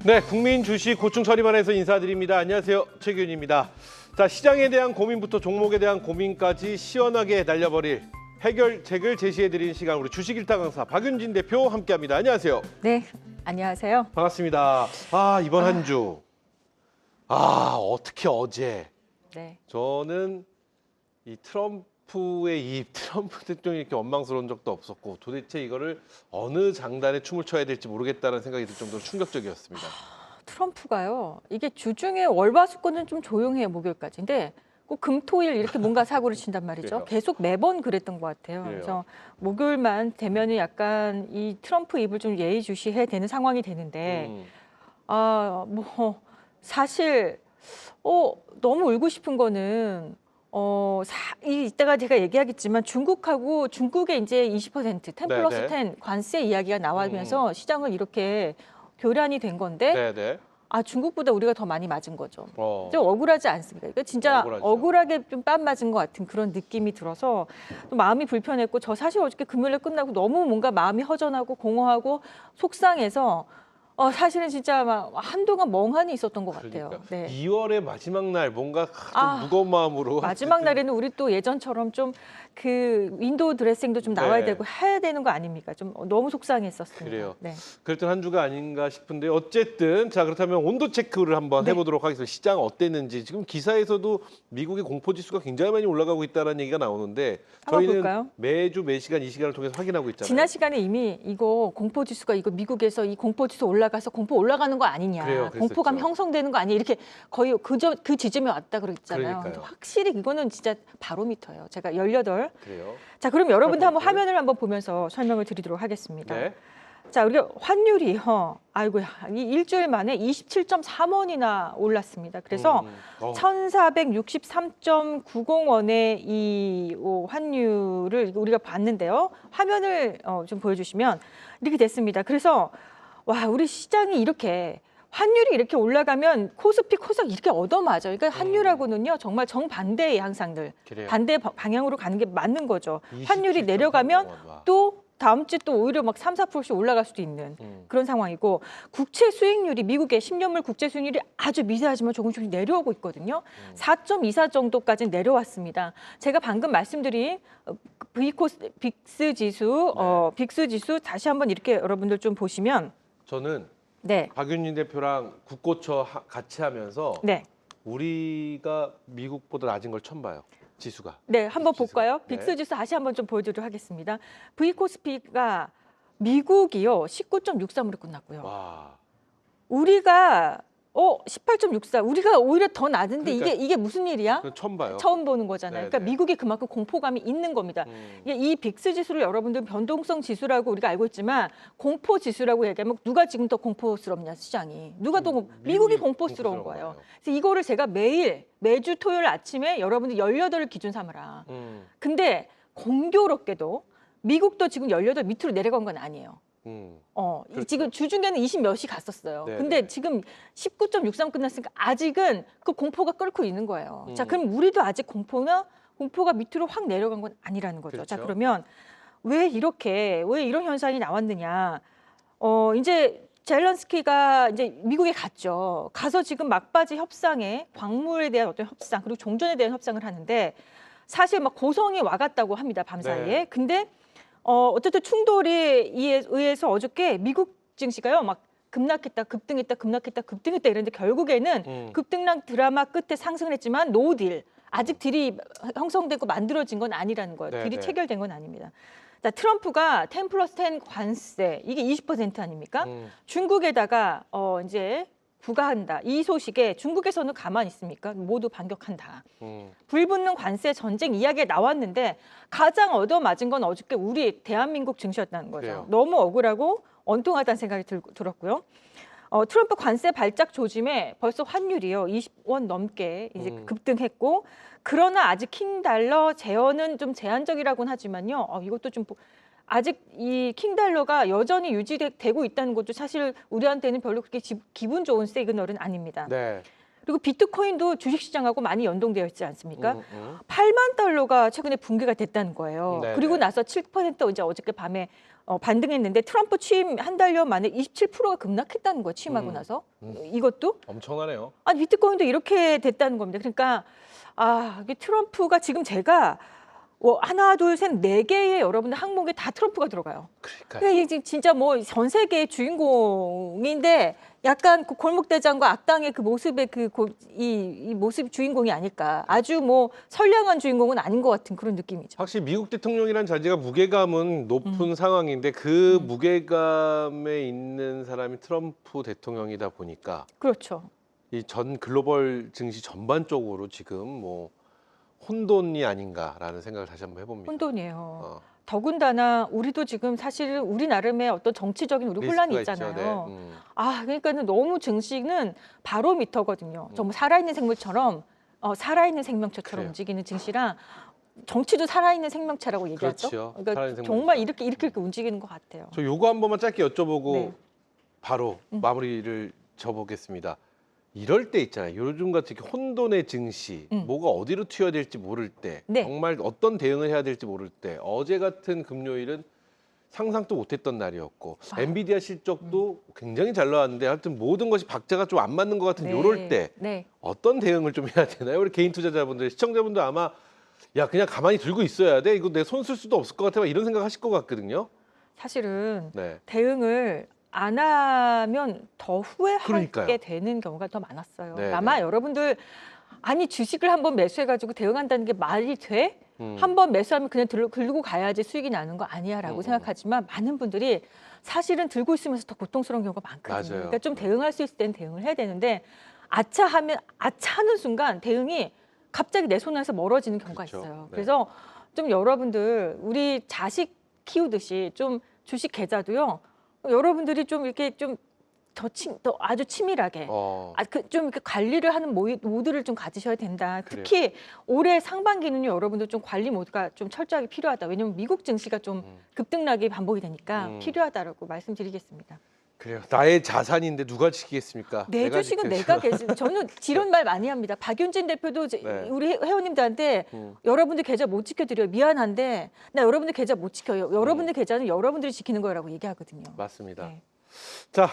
네, 국민 주식 고충 처리반에서 인사드립니다. 안녕하세요, 최규현입니다. 자, 시장에 대한 고민부터 종목에 대한 고민까지 시원하게 날려버릴 해결책을 제시해드리는 시간, 우리 주식일타 강사 박윤진 대표 함께합니다. 안녕하세요. 네, 안녕하세요. 반갑습니다. 이번 한 주, 어떻게 어제 네, 저는 이 트럼프 대통령이 이렇게 원망스러운 적도 없었고, 도대체 이거를 어느 장단에 춤을 춰야 될지 모르겠다는 생각이 들 정도로 충격적이었습니다. 트럼프가요. 이게 주중에 월화수권은 좀 조용해요, 목요일까지인데 꼭 금토일 이렇게 뭔가 사고를 친단 말이죠. 그래요. 계속 매번 그랬던 것 같아요. 그래요. 그래서 목요일만 되면은 약간 이 트럼프 입을 좀 예의주시해야 되는 상황이 되는데, 사실 너무 울고 싶은 거는 이따가 제가 얘기하겠지만 중국의 이제 20% 10 플러스 네, 10 관세 이야기가 나오면서 시장을 이렇게 교란이 된 건데, 네네. 중국보다 우리가 더 많이 맞은 거죠. 어, 좀 억울하지 않습니까? 그러니까 진짜 억울하죠. 억울하게 좀 뺨 맞은 것 같은 그런 느낌이 들어서 좀 마음이 불편했고, 저 사실 어저께 금요일에 끝나고 너무 뭔가 마음이 허전하고 공허하고 속상해서 사실은 진짜 막 한동안 멍하니 있었던 것 같아요. 그러니까 네. 2월의 마지막 날 뭔가 좀 무거운 마음으로 마지막 날에는 우리 또 예전처럼 좀 그 윈도우 드레싱도 좀 나와야 네. 되고 해야 되는 거 아닙니까? 좀 너무 속상했었습니다. 그래요. 네. 그랬던 한 주가 아닌가 싶은데, 어쨌든 자, 그렇다면 온도 체크를 한번 네. 해보도록 하겠습니다. 시장 어땠는지. 지금 기사에서도 미국의 공포지수가 굉장히 많이 올라가고 있다는 얘기가 나오는데, 한번 저희는 볼까요? 매주 매시간 이 시간을 통해서 확인하고 있잖아요. 지난 시간에 이미 이거 공포지수가 이거 미국에서 이 공포지수 올라가서 공포 올라가는 거 아니냐, 그래요, 그랬었죠. 공포감 형성되는 거 아니냐, 이렇게 거의 그 지점에 왔다 그랬잖아요. 그러니까요. 확실히 이거는 진짜 바로미터예요. 제가 18. 그래요. 자, 그럼 여러분들 한번 퍼센트. 화면을 한번 보면서 설명을 드리도록 하겠습니다. 네. 자, 우리가 환율이 이 일주일 만에 27.3원이나 올랐습니다. 그래서 1,463.90원의 이 환율을 우리가 봤는데요. 화면을 좀 보여주시면 이렇게 됐습니다. 그래서 우리 시장이 이렇게 환율이 이렇게 올라가면 코스피, 코스닥 이렇게 얻어맞아요. 그러니까 환율하고는요 정말 정반대의 양상들, 그래요. 반대 방향으로 가는 게 맞는 거죠. 27.3 환율이 내려가면 원. 와. 또 다음 주에 또 오히려 막 3, 4%씩 올라갈 수도 있는 그런 상황이고, 국채 수익률이 미국의 10년물 국채 수익률이 아주 미세하지만 조금씩 내려오고 있거든요. 4.24 정도까지 내려왔습니다. 제가 방금 말씀드린 빅스 지수, 빅스 지수 다시 한번 이렇게 여러분들 좀 보시면, 저는 네, 박윤진 대표랑 국고처 같이 하면서 네, 우리가 미국보다 낮은 걸 처음 봐요. 지수가. 네, 한번 지수가. 볼까요? 네. 빅스 지수 다시 한번 좀 보여드리도록 하겠습니다. V코스피가 미국이요 19.63으로 끝났고요. 와. 우리가 18.64. 우리가 오히려 더 낮은데 그러니까 이게 무슨 일이야? 그건 처음 봐요. 처음 보는 거잖아요. 네, 그러니까 네. 미국이 그만큼 공포감이 있는 겁니다. 이게 이 빅스 지수를 여러분들 변동성 지수라고 우리가 알고 있지만, 공포 지수라고 얘기하면 누가 지금 더 공포스럽냐, 시장이. 누가 더 미국이 공포스러운 거예요. 그래서 이거를 제가 매주 토요일 아침에 여러분들 18을 기준 삼으라. 근데 공교롭게도 미국도 지금 18 밑으로 내려간 건 아니에요. 그렇죠. 지금 주중에는 20 몇이 갔었어요. 네네. 근데 지금 19.63 끝났으니까 아직은 그 공포가 끓고 있는 거예요. 자, 그럼 우리도 아직 공포가 밑으로 확 내려간 건 아니라는 거죠. 그렇죠. 자, 그러면 왜 이런 현상이 나왔느냐? 이제 젤런스키가 이제 미국에 갔죠. 가서 지금 막바지 협상에 광물에 대한 어떤 협상, 그리고 종전에 대한 협상을 하는데, 사실 막 고성이 와갔다고 합니다, 밤사이에. 네. 근데 어쨌든 충돌에 의해서 어저께 미국 증시가요 막 급락했다, 급등했다, 급락했다, 급등했다 이랬는데, 결국에는 급등락 드라마 끝에 상승을 했지만 노딜, 아직 딜이 형성되고 만들어진 건 아니라는 거예요. 네, 딜이 네. 체결된 건 아닙니다. 자, 트럼프가 10 플러스 10 관세, 이게 20% 아닙니까? 중국에다가 이제 부과한다. 이 소식에 중국에서는 가만히 있습니까? 모두 반격한다. 불붙는 관세 전쟁 이야기가 나왔는데, 가장 얻어맞은 건 어저께 우리 대한민국 증시였다는 거죠. 그래요. 너무 억울하고 엉뚱하다는 생각이 들었고요. 트럼프 관세 발작 조짐에 벌써 환율이요 20원 넘게 이제 급등했고, 그러나 아직 킹달러 제어는 좀 제한적이라고는 하지만요. 이것도 좀 아직 이 킹달러가 여전히 유지되고 있다는 것도 사실 우리한테는 별로 그렇게 기분 좋은 시그널은 아닙니다. 네. 그리고 비트코인도 주식시장하고 많이 연동되어 있지 않습니까? 8만 달러가 최근에 붕괴가 됐다는 거예요. 네, 그리고 네. 나서 7% 이제 어저께 밤에 반등했는데 트럼프 취임 한 달여 만에 27%가 급락했다는 거예요. 취임하고 나서. 이것도 엄청나네요. 아니 비트코인도 이렇게 됐다는 겁니다. 그러니까 이게 트럼프가 지금 제가 하나, 둘, 셋, 네 개의 여러분들 항목에 다 트럼프가 들어가요. 그러니까 그러니까 이게 진짜 뭐 전 세계의 주인공인데 약간 그 골목대장과 악당의 그 모습의 이 모습 주인공이 아닐까. 아주 뭐 선량한 주인공은 아닌 것 같은 그런 느낌이죠. 확실히 미국 대통령이란 자리가 무게감은 높은 상황인데 그 무게감에 있는 사람이 트럼프 대통령이다 보니까 그렇죠. 이 전 글로벌 증시 전반적으로 지금 뭐 혼돈이 아닌가라는 생각을 다시 한번 해봅니다. 혼돈이에요. 더군다나 더군다나 우리도 지금 사실 우리 나름의 어떤 정치적인 우리 혼란이 리스크가 있죠. 있잖아요. 네. 그러니까는 너무 증시는 바로미터거든요. 정말 살아있는 생물처럼 살아있는 생명체처럼 그래요. 움직이는 증시랑 정치도 살아있는 생명체라고 얘기하죠. 그렇죠. 그러니까 살아있는 정말 생물이죠. 이렇게 움직이는 것 같아요. 저 요거 한 번만 짧게 여쭤보고 네. 바로 마무리를 져보겠습니다. 이럴 때 있잖아요. 요즘 같은 혼돈의 증시, 뭐가 어디로 튀어될지 모를 때, 네. 정말 어떤 대응을 해야 될지 모를 때, 어제 같은 금요일은 상상도 못했던 날이었고, 엔비디아 실적도 굉장히 잘 나왔는데, 하여튼 모든 것이 박자가 좀 안 맞는 것 같은 요럴 때 네. 어떤 대응을 좀 해야 되나요? 우리 개인 투자자분들, 시청자분들 아마 야 그냥 가만히 들고 있어야 돼. 이거 내 손 쓸 수도 없을 것 같아. 막 이런 생각하실 것 같거든요. 사실은 네. 대응을 안 하면 더 후회하게 그러니까요. 되는 경우가 더 많았어요. 네, 아마 네. 여러분들 아니 주식을 한번 매수해가지고 대응한다는 게 말이 돼? 한번 매수하면 그냥 들고 가야지 수익이 나는 거 아니야라고 생각하지만 많은 분들이 사실은 들고 있으면서 더 고통스러운 경우가 많거든요. 맞아요. 그러니까 좀 대응할 수 있을 때는 대응을 해야 되는데 아차 하는 순간 대응이 갑자기 내 손에서 멀어지는 경우가 그렇죠. 있어요. 네. 그래서 좀 여러분들 우리 자식 키우듯이 좀 주식 계좌도요. 여러분들이 좀 이렇게 좀 더 아주 치밀하게 좀 이렇게 관리를 하는 모드를 좀 가지셔야 된다. 그래요. 특히 올해 상반기는 여러분들 좀 관리 모드가 좀 철저하게 필요하다. 왜냐하면 미국 증시가 좀 급등락이 반복이 되니까 필요하다라고 말씀드리겠습니다. 그래요. 나의 자산인데 누가 지키겠습니까? 내 주식은 내가 저는 이런 말 많이 합니다. 박윤진 대표도 네. 우리 회원님들한테 여러분들 계좌 못 지켜드려요. 미안한데 나 여러분들 계좌 못 지켜요. 여러분들 계좌는 여러분들이 지키는 거라고 얘기하거든요. 맞습니다. 네. 자,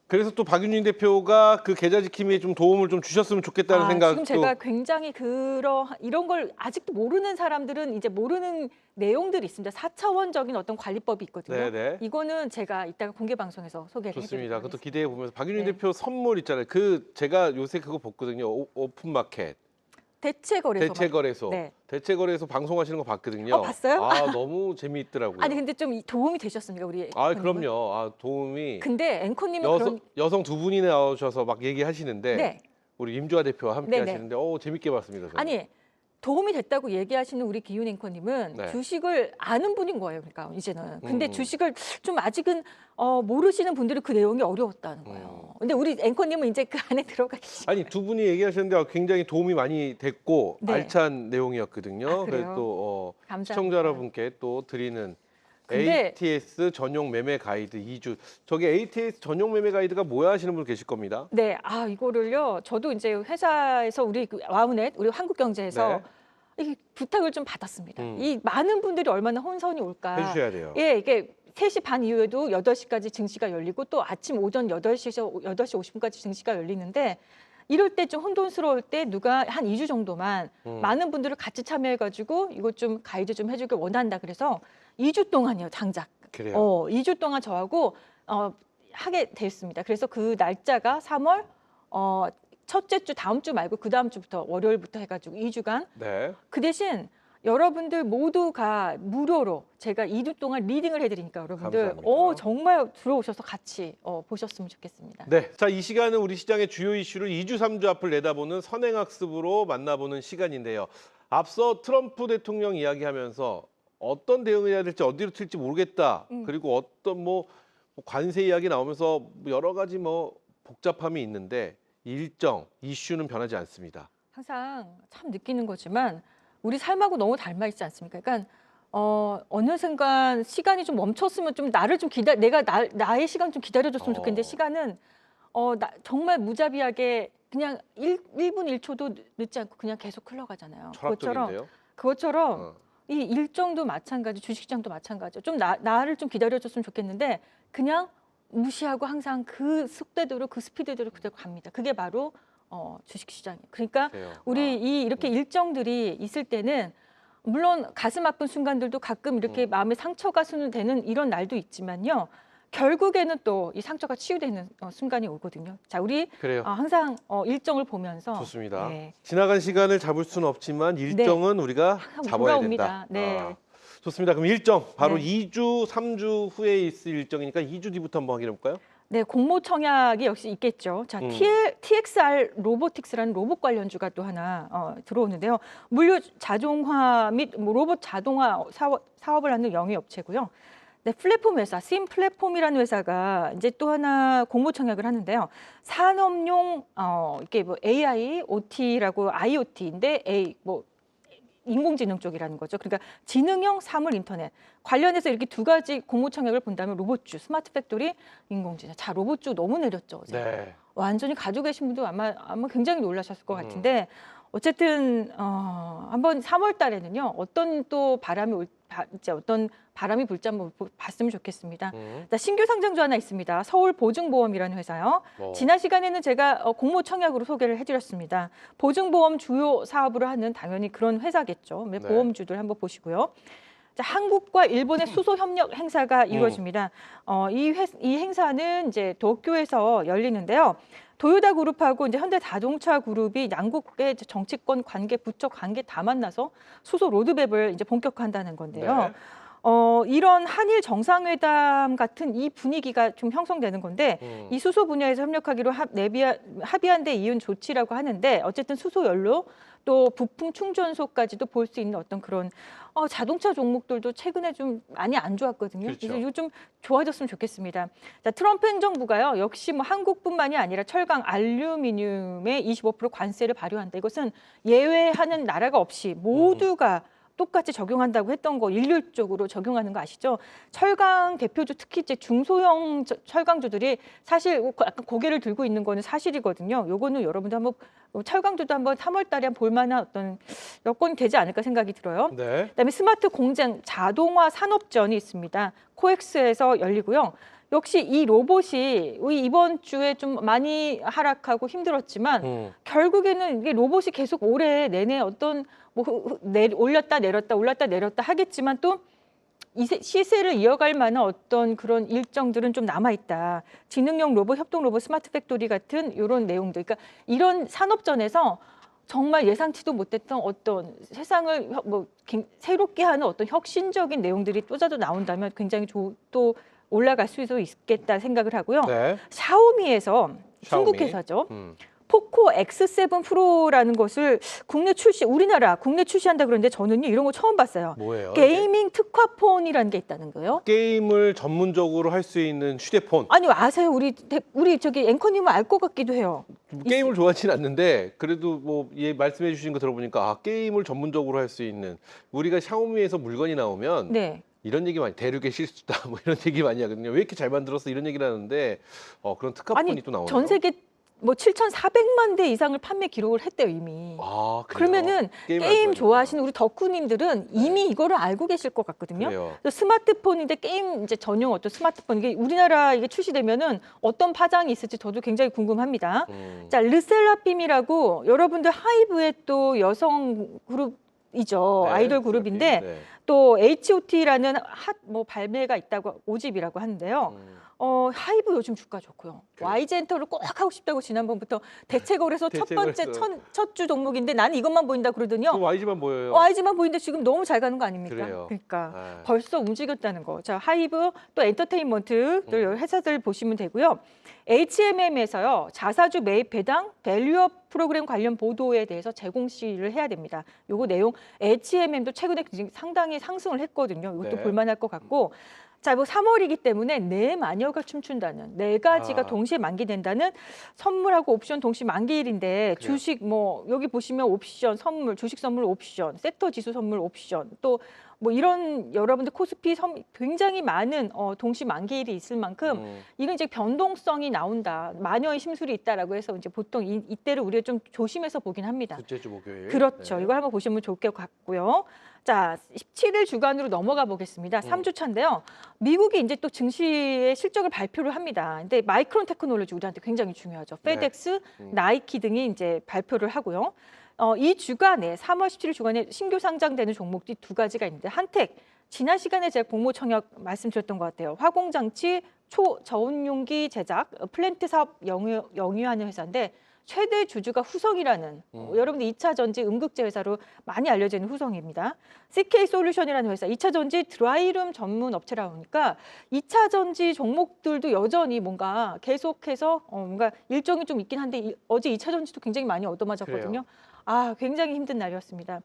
그래서 또 박윤진 대표가 그 계좌 지킴에 좀 도움을 좀 주셨으면 좋겠다는 생각도. 지금 제가 굉장히 이런 걸 아직도 모르는 사람들은 이제 모르는 내용들이 있습니다. 4차원적인 어떤 관리법이 있거든요. 네네. 이거는 제가 이따가 공개 방송에서 소개를 좋습니다. 해드리도록 그것도 하겠습니다. 기대해 보면서 박윤진 네. 대표 선물 있잖아요. 제가 요새 그거 봤거든요. 오픈마켓. 대체거래소. 네. 대체거래소 방송하시는 거 봤거든요. 봤어요? 너무 재미있더라고요. 아니 근데 좀 도움이 되셨습니까 우리? 그럼요. 앵커님은? 도움이. 근데 앵커님은 여성 두 분이 나오셔서 막 얘기하시는데 네. 우리 임주아 대표와 함께 네네. 하시는데 재밌게 봤습니다. 저는. 아니 도움이 됐다고 얘기하시는 우리 기윤 앵커님은 네. 주식을 아는 분인 거예요. 그러니까 이제는. 근데 주식을 좀 아직은 모르시는 분들은 그 내용이 어려웠다는 거예요. 근데 우리 앵커님은 이제 그 안에 들어가 계시고. 아니 두 분이 얘기하셨는데 굉장히 도움이 많이 됐고 네. 알찬 내용이었거든요. 그래요? 그래서 또 감사합니다. 시청자 여러분께 또 드리는 근데- ATS 전용 매매 가이드 2주. 저게 ATS 전용 매매 가이드가 뭐야 하시는 분 계실 겁니다. 네, 이거를요. 저도 이제 회사에서 우리 와우넷, 우리 한국경제에서 네. 이 부탁을 좀 받았습니다. 이 많은 분들이 얼마나 혼선이 올까. 해주셔야 돼요. 예, 이게 3시 반 이후에도 8시까지 증시가 열리고 또 아침 오전 8시 50분까지 증시가 열리는데 이럴 때 좀 혼돈스러울 때 누가 한 2주 정도만 많은 분들을 같이 참여해가지고 이거 좀 가이드 좀 해주길 원한다. 그래서 2주 동안이요, 장작. 그래요. 2주 동안 저하고 하게 됐습니다. 그래서 그 날짜가 3월 첫째 주 다음 주 말고 그 다음 주부터 월요일부터 해가지고 2주간 네. 그 대신 여러분들 모두가 무료로 제가 2주 동안 리딩을 해드리니까 여러분들 감사합니다. 정말 들어오셔서 같이 보셨으면 좋겠습니다. 네. 자, 이 시간은 우리 시장의 주요 이슈를 2주, 3주 앞을 내다보는 선행학습으로 만나보는 시간인데요. 앞서 트럼프 대통령 이야기하면서 어떤 대응을 해야 될지 어디로 튈지 모르겠다. 그리고 어떤 관세 이야기 나오면서 여러 가지 복잡함이 있는데 일정, 이슈는 변하지 않습니다. 항상 참 느끼는 거지만 우리 삶하고 너무 닮아 있지 않습니까? 그러니까 어느 순간 시간이 좀 멈췄으면 좀 나를 좀 내가 나의 시간 좀 기다려줬으면 좋겠는데 시간은 정말 무자비하게 그냥 1분 1초도 늦지 않고 그냥 계속 흘러가잖아요. 철학적인데요. 그것처럼 이 일정도 마찬가지, 주식시장도 마찬가지죠. 좀 나를 좀 기다려줬으면 좋겠는데 그냥 무시하고 항상 그 속도대로 그 스피드대로 그대로 갑니다. 그게 바로 주식시장이에요. 그러니까 그래요. 우리 이렇게 일정들이 있을 때는 물론 가슴 아픈 순간들도 가끔 이렇게 마음에 상처가 되는 이런 날도 있지만요. 결국에는 또 이 상처가 치유되는 순간이 오거든요. 자, 우리 그래요. 항상 일정을 보면서 좋습니다. 네. 지나간 시간을 잡을 수는 없지만 일정은 우리가 잡아야 돌아옵니다. 된다. 네. 좋습니다. 그럼 일정 바로 네. 2주, 3주 후에 있을 일정이니까 2주 뒤부터 한번 확인해 볼까요? 네, 공모청약이 역시 있겠죠. 자, TXR 로보틱스라는 로봇 관련주가 또 하나 들어오는데요. 물류 자동화 및 로봇 자동화 사업을 하는 영위업체고요. 네, 플랫폼 회사, 심 플랫폼이라는 회사가 이제 또 하나 공모청약을 하는데요. 산업용 이게 뭐 AI, OT라고 IoT인데 인공지능 쪽이라는 거죠. 그러니까 지능형 사물 인터넷 관련해서 이렇게 두 가지 공모청약을 본다면 로봇주, 스마트 팩토리, 인공지능. 자, 로봇주 너무 내렸죠. 어제. 네. 완전히 가지고 계신 분도 아마 굉장히 놀라셨을 것 같은데 어쨌든 한번 3월 달에는요. 어떤 또 어떤 바람이 불지 한번 봤으면 좋겠습니다. 신규 상장주 하나 있습니다. 서울보증보험이라는 회사요. 지난 시간에는 제가 공모청약으로 소개를 해드렸습니다. 보증보험 주요 사업으로 하는 당연히 그런 회사겠죠. 네. 보험주들 한번 보시고요. 자, 한국과 일본의 수소 협력 행사가 이루어집니다. 이 행사는 이제 도쿄에서 열리는데요. 도요타 그룹하고 이제 현대자동차 그룹이 양국의 정치권 관계, 부처 관계 다 만나서 수소 로드맵을 이제 본격화한다는 건데요. 네. 이런 한일 정상회담 같은 이 분위기가 좀 형성되는 건데 이 수소 분야에서 협력하기로 합의한 데 이은 조치라고 하는데 어쨌든 수소 연료 또 부품 충전소까지도 볼 수 있는 어떤 그런 자동차 종목들도 최근에 좀 많이 안 좋았거든요. 그렇죠. 그래서 이거 좀 좋아졌으면 좋겠습니다. 자, 트럼프 행정부가요. 역시 뭐 한국뿐만이 아니라 철강, 알루미늄에 25% 관세를 발효한다. 이것은 예외하는 나라가 없이 모두가 똑같이 적용한다고 했던 거 일률적으로 적용하는 거 아시죠? 철강 대표주 특히 이제 중소형 철강주들이 사실 약간 고개를 들고 있는 거는 사실이거든요. 요거는 여러분도 한번 철강주도 한번 3월 달에 볼 만한 어떤 여건이 되지 않을까 생각이 들어요. 네. 그다음에 스마트 공장 자동화 산업전이 있습니다. 코엑스에서 열리고요. 역시 이 로봇이 이번 주에 좀 많이 하락하고 힘들었지만 결국에는 이게 로봇이 계속 올해 내내 어떤 올랐다 내렸다 하겠지만 또 이 시세를 이어갈 만한 어떤 그런 일정들은 좀 남아 있다. 지능형 로봇, 협동 로봇, 스마트 팩토리 같은 이런 내용들. 그러니까 이런 산업전에서 정말 예상치도 못했던 어떤 세상을 새롭게 하는 어떤 혁신적인 내용들이 또자도 나온다면 굉장히 또 올라갈 수도 있겠다 생각을 하고요. 네. 샤오미에서 중국 샤오미. 회사죠. 포코 X7 프로라는 것을 우리나라 국내 출시한다 그러는데 저는요 이런 거 처음 봤어요. 뭐예요? 게이밍 특화폰이라는 게 있다는 거예요. 게임을 전문적으로 할 수 있는 휴대폰. 아니 아세요? 우리 저기 앵커님은 알 것 같기도 해요. 게임을 좋아하지는 않는데 그래도 뭐 말씀해 주신 거 들어보니까 게임을 전문적으로 할 수 있는 우리가 샤오미에서 물건이 나오면 네. 이런 얘기 많이 대륙의 실수다 뭐 이런 얘기 많이 하거든요. 왜 이렇게 잘 만들었어 이런 얘기를 하는데 그런 특화폰이 아니 또 나오네요. 전 세계 7,400만 대 이상을 판매 기록을 했대요 이미. 그래요? 그러면은 게임 좋아하시는 우리 덕후님들은 이미 이거를 알고 계실 것 같거든요. 그래요. 스마트폰인데 게임 이제 전용 어떤 스마트폰 이게 우리나라 이게 출시되면은 어떤 파장이 있을지 저도 굉장히 궁금합니다. 자, 르셀라핌이라고 여러분들 하이브의 또 여성 그룹이죠. 네, 아이돌 그룹인데 네. 또 H.O.T라는 발매가 있다고 5집이라고 하는데요. 하이브 요즘 주가 좋고요. 그래요. YG엔터를 꼭 하고 싶다고 지난번부터 대체거래소 첫 번째 대체거래소. 첫 주 종목인데 나는 이것만 보인다 그러더니요. 또 YG만 보여요. YG만 보이는데 지금 너무 잘 가는 거 아닙니까? 그래요. 그러니까 벌써 움직였다는 거. 자, 하이브 또 엔터테인먼트 또 회사들 보시면 되고요. HMM에서요. 자사주 매입 배당 밸류업 프로그램 관련 보도에 대해서 제공 시를 해야 됩니다. 요거 내용 HMM도 최근에 상당히 상승을 했거든요. 이것도 네. 볼만할 것 같고. 자, 3월이기 때문에 내 마녀가 춤춘다는 4가지가 동시에 만기된다는 선물하고 옵션 동시 만기일인데 그래요. 주식 여기 보시면 옵션 선물, 주식 선물 옵션, 섹터 지수 선물 옵션 또 뭐 이런 여러분들 코스피 굉장히 많은 동시 만기일이 있을 만큼 이건 이제 변동성이 나온다. 마녀의 심술이 있다라고 해서 이제 보통 이때를 우리가 좀 조심해서 보긴 합니다. 둘째 주 목요일. 그렇죠. 네. 이걸 한번 보시면 좋을 것 같고요. 자, 17일 주간으로 넘어가 보겠습니다. 3주 차인데요. 미국이 이제 또 증시의 실적을 발표를 합니다. 근데 마이크론 테크놀로지 우리한테 굉장히 중요하죠. 네. 페덱스, 나이키 등이 이제 발표를 하고요. 이 주간에 3월 17일 주간에 신규 상장되는 종목들이 두 가지가 있는데 한택 지난 시간에 제가 공모 청약 말씀드렸던 것 같아요. 화공장치 초저온용기 제작 플랜트 사업 영위하는 회사인데 최대 주주가 후성이라는 여러분들 2차 전지 음극재 회사로 많이 알려져 있는 후성입니다. CK 솔루션이라는 회사 2차 전지 드라이룸 전문 업체라 보니까 2차 전지 종목들도 여전히 뭔가 계속해서 뭔가 일정이 좀 있긴 한데 어제 2차 전지도 굉장히 많이 얻어맞았거든요. 아, 굉장히 힘든 날이었습니다.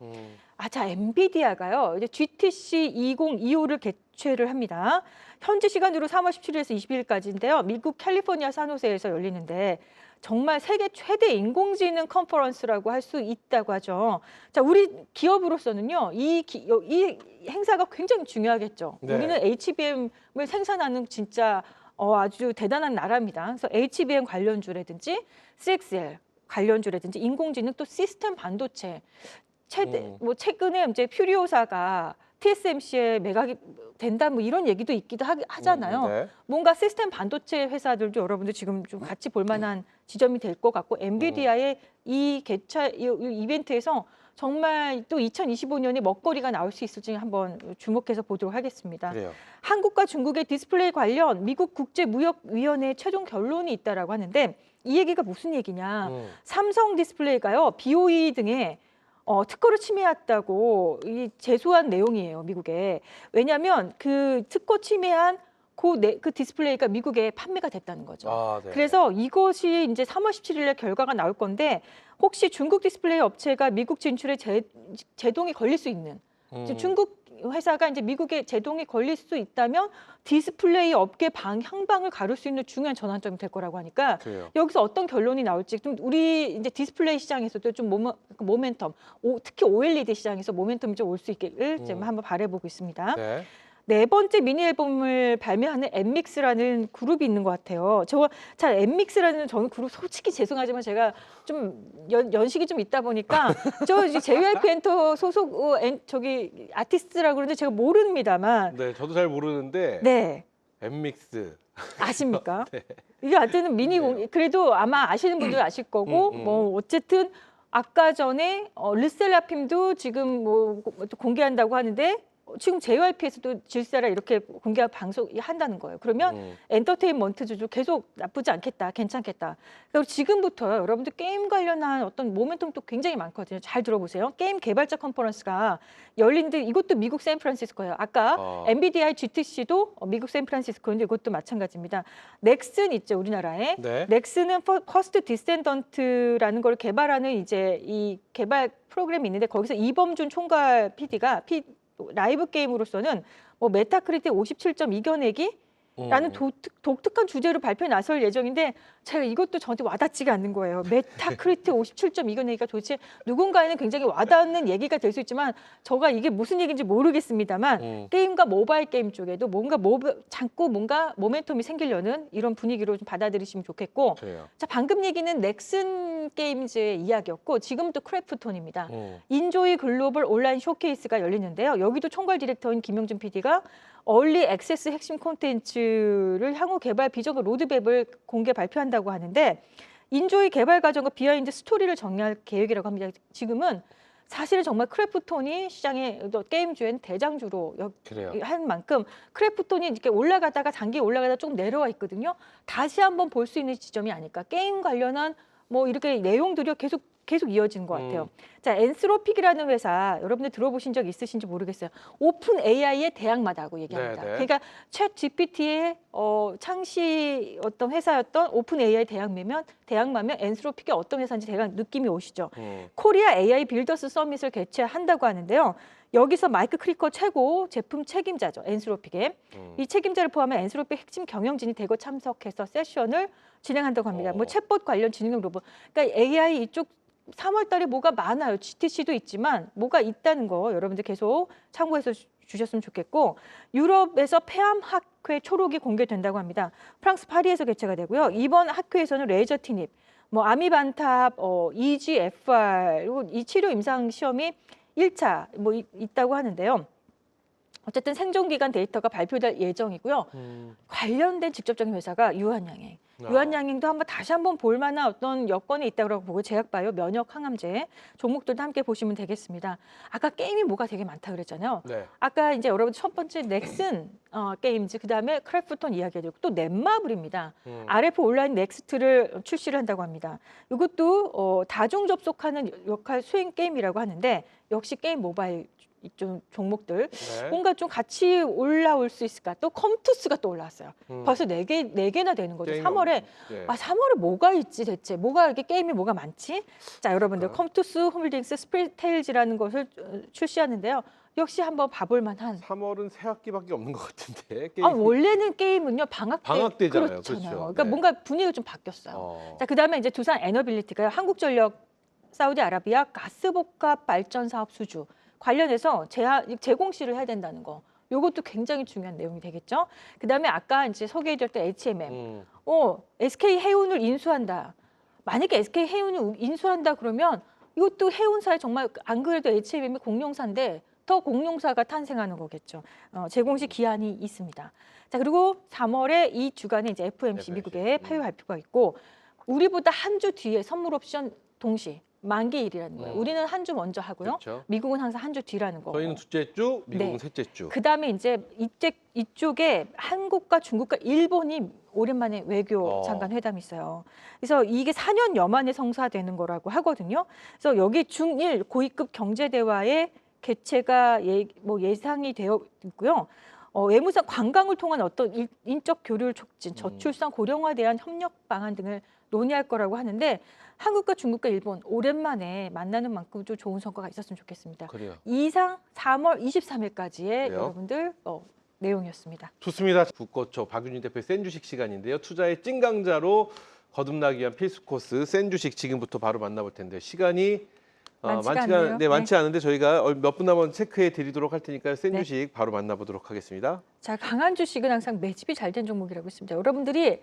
자, 엔비디아가요. 이제 GTC 2025를 개최를 합니다. 현지 시간으로 3월 17일에서 22일까지인데요. 미국 캘리포니아 산호세에서 열리는데 정말 세계 최대 인공지능 컨퍼런스라고 할 수 있다고 하죠. 자, 우리 기업으로서는요, 이 행사가 굉장히 중요하겠죠. 네. 우리는 HBM을 생산하는 진짜 아주 대단한 나라입니다. 그래서 HBM 관련주라든지 CXL 관련주라든지 인공지능 또 시스템 반도체 뭐 최근에 이제 퓨리오사가 TSMC에 매각이 된다 뭐 이런 얘기도 있기도 하잖아요. 네. 뭔가 시스템 반도체 회사들도 여러분들 지금 좀 같이 볼 만한 지점이 될 것 같고 엔비디아의 이 이벤트에서 정말 또 2025년에 먹거리가 나올 수 있을지 한번 주목해서 보도록 하겠습니다. 그래요. 한국과 중국의 디스플레이 관련 미국 국제무역위원회 최종 결론이 있다라고 하는데 이 얘기가 무슨 얘기냐? 삼성 디스플레이가요 BOE 등의 특허를 침해했다고 제소한 내용이에요, 미국에. 왜냐하면 그 특허 침해한 그 디스플레이가 미국에 판매가 됐다는 거죠. 네. 그래서 이것이 이제 3월 17일에 결과가 나올 건데 혹시 중국 디스플레이 업체가 미국 진출에 제동이 걸릴 수 있는 중국 회사가 이제 미국에 제동이 걸릴 수 있다면 디스플레이 업계 향방을 가를 수 있는 중요한 전환점이 될 거라고 하니까 그래요. 여기서 어떤 결론이 나올지 좀 우리 이제 디스플레이 시장에서도 좀 모멘텀, 특히 OLED 시장에서 모멘텀이 좀 올 수 있기를 좀 한번 바라보고 있습니다. 네. 네 번째 미니 앨범을 발매하는 엠믹스라는 그룹이 있는 것 같아요. 엠믹스라는 저는 그룹 솔직히 죄송하지만 제가 좀 연식이 좀 있다 보니까 저 JYP 엔터 소속 저기 아티스트라고 그러는데 제가 모릅니다만. 네, 저도 잘 모르는데. 네. 엠믹스. 아십니까? 네. 이게 하여튼 그래도 아마 아시는 분들 아실 거고 뭐 어쨌든 아까 전에 르셀라핌도 지금 뭐 공개한다고 하는데. 지금 JYP에서도 질세라 이렇게 공개하고 방송한다는 거예요. 그러면 엔터테인먼트주도 계속 나쁘지 않겠다, 괜찮겠다. 그리고 지금부터 여러분들 게임 관련한 어떤 모멘텀도 굉장히 많거든요. 잘 들어보세요. 게임 개발자 컨퍼런스가 열리는데 이것도 미국 샌프란시스코예요. 아까 엔비디아 GTC도 미국 샌프란시스코인데 이것도 마찬가지입니다. 넥슨 있죠, 우리나라에. 네. 넥슨은 퍼스트 디센던트라는 걸 개발하는 이제 이 개발 프로그램이 있는데 거기서 이범준 총괄 PD가 라이브 게임으로서는 뭐 메타크리틱 57점 이겨내기 라는 독특한 주제로 발표에 나설 예정인데 제가 이것도 저한테 와닿지가 않는 거예요. 메타크리틱 57점 이겨내기가 도대체 누군가에는 굉장히 와닿는 얘기가 될 수 있지만 제가 이게 무슨 얘기인지 모르겠습니다만 게임과 모바일 게임 쪽에도 자꾸 뭔가 모멘텀이 생기려는 이런 분위기로 좀 받아들이시면 좋겠고 그래요. 자, 방금 얘기는 넥슨 게임즈의 이야기였고 지금부터 크래프톤입니다. 인조이 글로벌 온라인 쇼케이스가 열리는데요. 여기도 총괄 디렉터인 김영준 PD가 얼리 액세스 핵심 콘텐츠를 향후 개발 비전과 로드맵을 공개 발표한다고 하는데 인조이 개발 과정과 비하인드 스토리를 정리할 계획이라고 합니다. 지금은 사실은 정말 크래프톤이 시장의 게임주엔 대장주로 한 만큼 크래프톤이 이렇게 올라가다가 단계 올라가다가 조금 내려와 있거든요. 다시 한번 볼 수 있는 지점이 아닐까. 게임 관련한 뭐 이렇게 내용들이 계속 이어지는 것 같아요. 자, 엔스로픽이라는 회사 여러분들 들어보신 적 있으신지 모르겠어요. 오픈 AI의 대항마다고 얘기합니다. 네네. 그러니까 챗 GPT의 창시 어떤 회사였던 오픈 AI 대항마면 엔스로픽이 어떤 회사인지 대강 느낌이 오시죠. 코리아 AI 빌더스 서밋을 개최한다고 하는데요. 여기서 마이크 크리커 최고 제품 책임자죠. 엔스로픽의. 이 책임자를 포함한 엔스로픽 핵심 경영진이 대거 참석해서 세션을 진행한다고 합니다. 뭐 챗봇 관련 지능형 로봇. 그러니까 AI 이쪽 3월 달에 뭐가 많아요. GTC도 있지만 뭐가 있다는 거 여러분들 계속 참고해서 주셨으면 좋겠고 유럽에서 폐암 학회 초록이 공개된다고 합니다. 프랑스 파리에서 개최가 되고요. 이번 학회에서는 레이저 티닙, 뭐 아미반탑, EGFR 그리고 이 치료 임상 시험이 1차 뭐 있다고 하는데요. 어쨌든 생존 기간 데이터가 발표될 예정이고요. 관련된 직접적인 회사가 유한양행. 유한양행도 다시 한번 볼 만한 어떤 여건이 있다고 보고 제약바이오, 면역 항암제 종목들도 함께 보시면 되겠습니다. 아까 게임이 뭐가 되게 많다 그랬잖아요. 네. 아까 이제 여러분 첫 번째 넥슨 게임즈, 그다음에 크래프톤 이야기해드리고 또 넷마블입니다. RF 온라인 넥스트를 출시를 한다고 합니다. 이것도 다중 접속하는 역할 수행 게임이라고 하는데 역시 게임 모바일 이쪽 종목들 네. 뭔가 좀 같이 올라올 수 있을까? 또 컴투스가 또 올라왔어요. 벌써 네 개나 되는 거죠. 3월에 네. 3월에 뭐가 있지 대체? 뭐가 이렇게 게임이 뭐가 많지? 자, 여러분들 컴투스 홀딩스 스프리테일즈라는 것을 출시하는데요. 역시 한번 봐볼 만한. 3월은 새 학기밖에 없는 것 같은데. 원래는 게임은요 방학 때잖아요. 그렇잖아요. 그렇죠. 그러니까 네. 뭔가 분위기가 좀 바뀌었어요. 자, 그다음에 이제 두산 에너빌리티가 한국전력 사우디아라비아 가스복합 발전 사업 수주 관련해서 재공시를 해야 된다는 거. 이것도 굉장히 중요한 내용이 되겠죠. 그다음에 아까 이제 소개해드렸던 HMM. SK 해운을 인수한다. 만약에 SK 해운을 인수한다 그러면 이것도 해운사에 정말 안 그래도 HMM이 공룡사인데 더 공룡사가 탄생하는 거겠죠. 재공시 기한이 있습니다. 자, 그리고 3월에 이 주간에 이제 FMC 미국의 폐유 발표가 있고 우리보다 한 주 뒤에 선물 옵션 동시 만기일이라는 거예요. 우리는 한 주 먼저 하고요. 그렇죠. 미국은 항상 한 주 뒤라는 거. 저희는 둘째 주, 미국은 네. 셋째 주. 그다음에 이제 이쪽에 한국과 중국과 일본이 오랜만에 외교 장관 회담이 있어요. 그래서 이게 4년여 만에 성사되는 거라고 하거든요. 그래서 여기 중일 고위급 경제 대화의 개최가 예상이 되어 있고요. 외무상 관광을 통한 어떤 인적 교류를 촉진, 저출산 고령화에 대한 협력 방안 등을 논의할 거라고 하는데 한국과 중국과 일본 오랜만에 만나는 만큼 좀 좋은 성과가 있었으면 좋겠습니다. 그래요. 이상 3월 23일까지의 그래요? 여러분들 내용이었습니다. 좋습니다. 국거초 박윤희 대표의 센 주식 시간인데요. 투자의 찐강자로 거듭나기 위한 필수 코스 센 주식 지금부터 바로 만나볼 텐데 시간이 많지 않은데 저희가 몇 분 남은 체크해 드리도록 할 테니까요. 센 주식 바로 만나보도록 하겠습니다. 자, 강한 주식은 항상 매집이 잘 된 종목이라고 있습니다. 여러분들이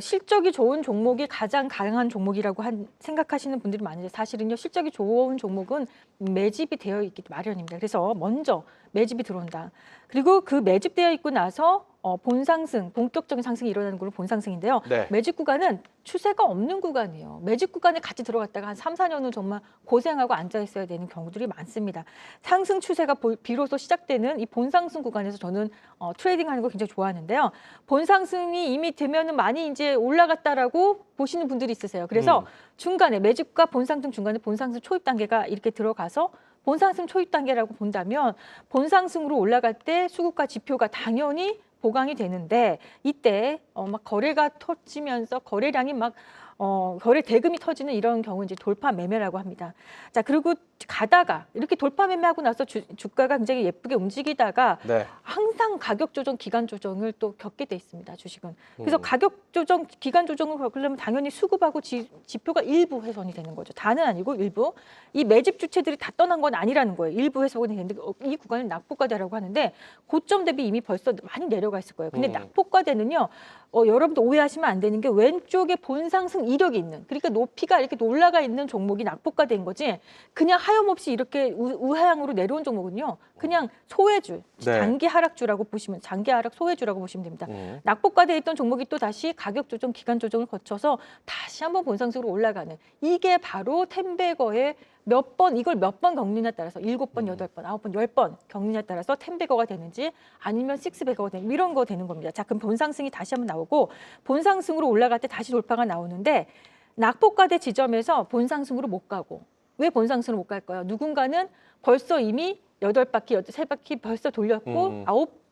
실적이 좋은 종목이 가장 강한 종목이라고 생각하시는 분들이 많은데 사실은요. 실적이 좋은 종목은 매집이 되어 있기 마련입니다. 그래서 먼저 매집이 들어온다. 그리고 그 매집되어 있고 나서 본상승, 본격적인 상승이 일어나는 걸로 본상승인데요. 네. 매집 구간은 추세가 없는 구간이에요. 매집 구간에 같이 들어갔다가 한 3, 4년은 정말 고생하고 앉아 있어야 되는 경우들이 많습니다. 상승 추세가 비로소 시작되는 이 본상승 구간에서 저는 트레이딩하는 걸 굉장히 좋아하는데요. 본상승이 이미 되면은 많이 이제 올라갔다라고 보시는 분들이 있으세요. 그래서 중간에 매집과 본상승 중간에 본상승 초입 단계가 이렇게 들어가서 본상승 초입 단계라고 본다면 본상승으로 올라갈 때 수급과 지표가 당연히 보강이 되는데 이때 막 거래가 터지면서 거래량이 거래 대금이 터지는 이런 경우 이제 돌파 매매라고 합니다. 자, 그리고 가다가 이렇게 돌파 매매하고 나서 주가가 굉장히 예쁘게 움직이다가 항상 가격 조정, 기간 조정을 또 겪게 돼 있습니다. 주식은. 그래서 가격 조정, 기간 조정을 겪으려면 당연히 수급하고 지표가 일부 훼손이 되는 거죠. 다는 아니고 일부. 이 매집 주체들이 다 떠난 건 아니라는 거예요. 일부 훼손이 되는데 이 구간을 낙폭과대라고 하는데 고점 대비 이미 벌써 많이 내려가 있을 거예요. 근데 낙폭과대는요. 여러분도 오해하시면 안 되는 게 왼쪽에 본상승 이력이 있는 그러니까 높이가 이렇게 올라가 있는 종목이 낙폭과대인 거지 그냥 하염없이 이렇게 우하향으로 내려온 종목은요. 그냥 소외주, 장기 하락주라고 보시면 장기 하락 소외주라고 보시면 됩니다. 낙폭과대에 있던 종목이 또 다시 가격 조정, 기간 조정을 거쳐서 다시 한번 본상승으로 올라가는 이게 바로 텐베거의 이걸 몇 번 겪느냐에 따라서 7번, 8번, 9번, 10번 겪느냐에 따라서 텐베거가 되는지 아니면 식스베거가 되는지 이런 거 되는 겁니다. 자, 그럼 본상승이 다시 한번 나오고 본상승으로 올라갈 때 다시 돌파가 나오는데 낙폭과대 지점에서 본상승으로 못 가고 왜 본상승으로 못 갈까요? 누군가는 벌써 이미 8바퀴, 3바퀴 벌써 돌렸고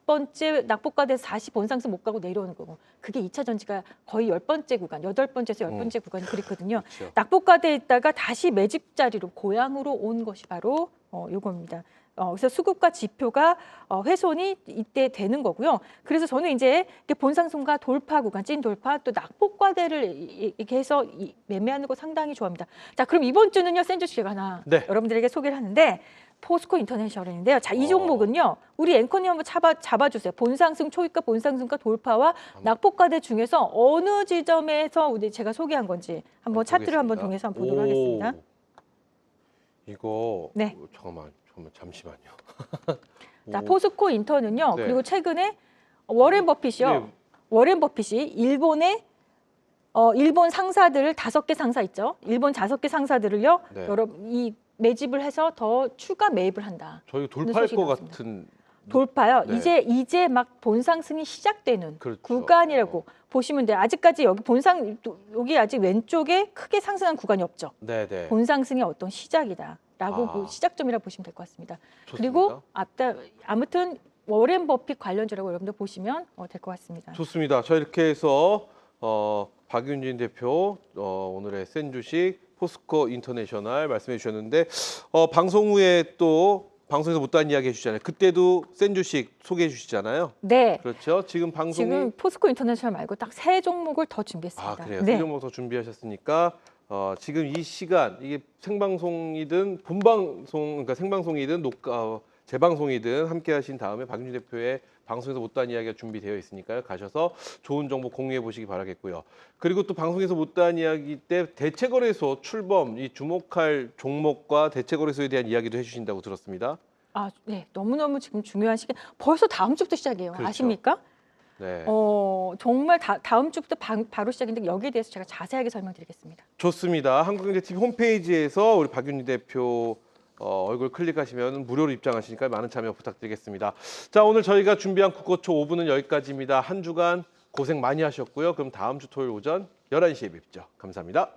9번째 낙폭과대에서 다시 본상승 못 가고 내려오는 거고 그게 2차 전지가 거의 10번째 구간, 8번째에서 10번째 구간이 그렇거든요. 그렇죠. 낙폭과대에 있다가 다시 매집 자리로 고향으로 온 것이 바로 요겁니다. 그래서 수급과 지표가 훼손이 이때 되는 거고요. 그래서 저는 이제 본상승과 돌파 구간, 찐 돌파 또 낙폭과대를 이렇게 해서 매매하는 거 상당히 좋아합니다. 자, 그럼 이번 주는요 센 주식 하나 여러분들에게 소개를 하는데 포스코 인터내셔널인데요. 자, 이 종목은요. 우리 앵커님 한번 잡아주세요. 본상승 초입가, 본상승가 돌파와 낙폭과대 중에서 어느 지점에서 우리 제가 소개한 건지 한번 차트를 한번 통해서 한번 보도록 하겠습니다. 이거 네. 잠시만요. 자, 포스코 인터는요. 네. 그리고 최근에 워렌 버핏이요. 네. 워렌 버핏이 일본 상사들을 5개 상사 있죠. 일본 5개 상사들을요. 네. 이 매집을 해서 더 추가 매입을 한다. 저희 돌파할 소식이 것 나왔습니다. 같은. 돌파요. 네. 이제 막 본상승이 시작되는 그렇죠. 구간이라고 보시면 돼요. 아직까지 여기 아직 왼쪽에 크게 상승한 구간이 없죠. 네네. 본상승의 어떤 시작이다라고 시작점이라고 보시면 될 것 같습니다. 좋습니다. 그리고 아무튼 워렌 버핏 관련주라고 여러분들 보시면 될 것 같습니다. 좋습니다. 자, 이렇게 해서 박윤진 대표 오늘의 센 주식 포스코 인터내셔널 말씀해 주셨는데 방송 후에 또 방송에서 못다한 이야기 해주시잖아요. 그때도 센 주식 소개해 주시잖아요. 네. 그렇죠. 지금 방송이 지금 포스코 인터내셔널 말고 딱 3종목을 더 준비했습니다. 그래요. 네. 세종목 더 준비하셨으니까 지금 이 시간 이게 생방송이든 본방송 그러니까 생방송이든 재방송이든 함께 하신 다음에 박윤진 대표의 방송에서 못다한 이야기가 준비되어 있으니까요. 가셔서 좋은 정보 공유해 보시기 바라겠고요. 그리고 또 방송에서 못다한 이야기 때 대체거래소 출범, 이 주목할 종목과 대체거래소에 대한 이야기도 해주신다고 들었습니다. 네. 너무너무 지금 중요한 시기. 벌써 다음 주부터 시작이에요. 그렇죠. 아십니까? 네. 정말 다음 주부터 바로 시작인데 여기에 대해서 제가 자세하게 설명드리겠습니다. 좋습니다. 한국경제TV 홈페이지에서 우리 박윤희 대표 얼굴 클릭하시면 무료로 입장하시니까 많은 참여 부탁드리겠습니다. 자, 오늘 저희가 준비한 국고초 5분은 여기까지입니다. 한 주간 고생 많이 하셨고요. 그럼 다음 주 토요일 오전 11시에 뵙죠. 감사합니다.